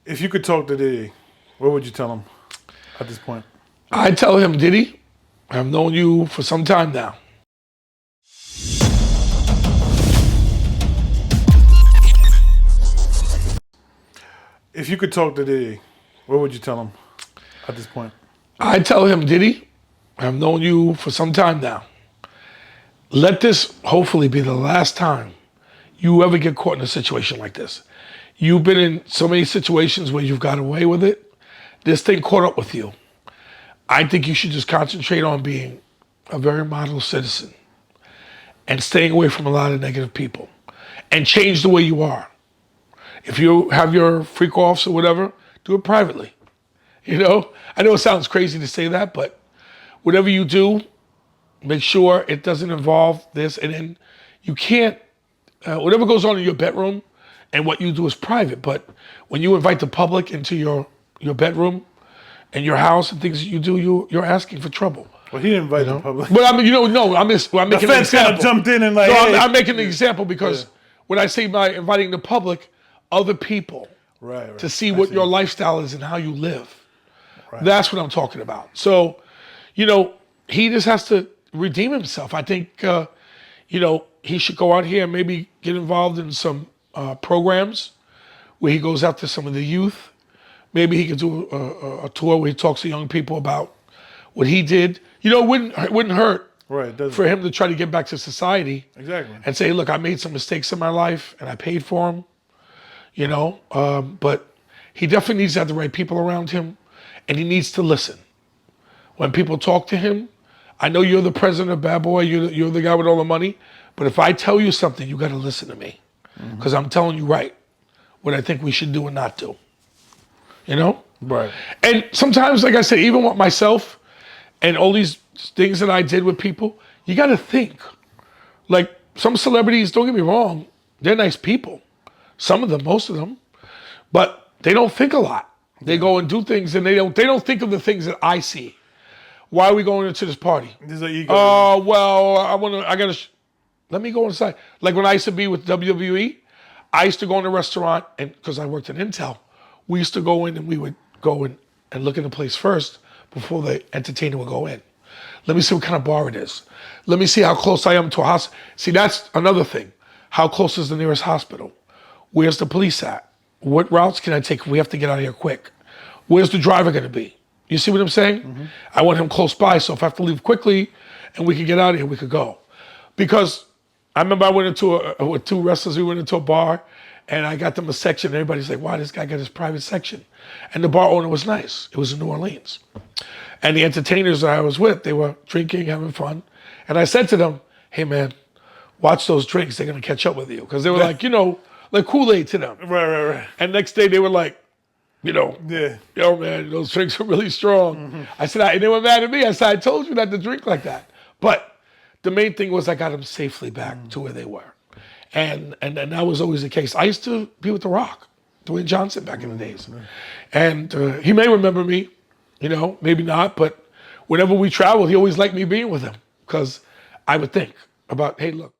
If you could talk to Diddy, what would you tell him at this point? I tell him, Diddy, I've known you for some time now. If you could talk to Diddy, what would you tell him at this point? I tell him, Diddy, I've known you for some time now. Let this hopefully be the last time you ever get caught in a situation like this. You've been in so many situations where you've got away with it. This thing caught up with you. I think you should just concentrate on being a very model citizen and staying away from a lot of negative people and change the way you are. If you have your freak offs or whatever, do it privately. You know, I know it sounds crazy to say that, but whatever you do, make sure it doesn't involve this. And then you can't, whatever goes on in your bedroom and what you do is private. But when you invite the public into your bedroom and your house and things that you do, you're asking for trouble. Well, he didn't invite the public. But I'm making an example. The fence kind of jumped in and like, no, hey. I'm making an example because when I say by inviting the public, other people to see what your lifestyle is and how you live. Right. That's what I'm talking about. So, you know, he just has to redeem himself. I think, you know, he should go out here and maybe get involved in some programs where he goes out to some of the youth. Maybe he could do a tour where he talks to young people about what he did. You know, it wouldn't hurt for him to try to get back to society. Exactly. And say, look, I made some mistakes in my life and I paid for them. You know, but he definitely needs to have the right people around him, and he needs to listen. When people talk to him, I know you're the president of Bad Boy, you're the guy with all the money, but if I tell you something, you got to listen to me, because I'm telling you right what I think we should do and not do. You know? Right. And sometimes, like I said, even with myself and all these things that I did with people, you got to think. Like some celebrities, don't get me wrong, they're nice people. Some of them, most of them, but they don't think a lot. They go and do things, and they don't think of the things that I see. Why are we going into this party? This is an ego. Oh, well, let me go inside. Like when I used to be with WWE, I used to go in a restaurant, and because I worked in Intel, we used to go in and we would go in and look at the place first before the entertainer would go in. Let me see what kind of bar it is. Let me see how close I am to a hospital. See, that's another thing. How close is the nearest hospital? Where's the police at? What routes can I take? We have to get out of here quick. Where's the driver going to be? You see what I'm saying? I want him close by, so if I have to leave quickly and we can get out of here, we could go. Because I remember I went into with two wrestlers, we went into a bar, and I got them a section, and everybody's like, wow, this guy got his private section. And the bar owner was nice. It was in New Orleans. And the entertainers that I was with, they were drinking, having fun. And I said to them, hey, man, watch those drinks. They're going to catch up with you. Because they were like, you know, like Kool-Aid to them. Right. And next day they were like, you know, yo, man, those drinks are really strong. I said, and they were mad at me. I said, I told you not to drink like that. But the main thing was I got them safely back to where they were. And that was always the case. I used to be with The Rock, Dwayne Johnson back in the days. And he may remember me, you know, maybe not, but whenever we traveled, he always liked me being with him because I would think about, hey, look.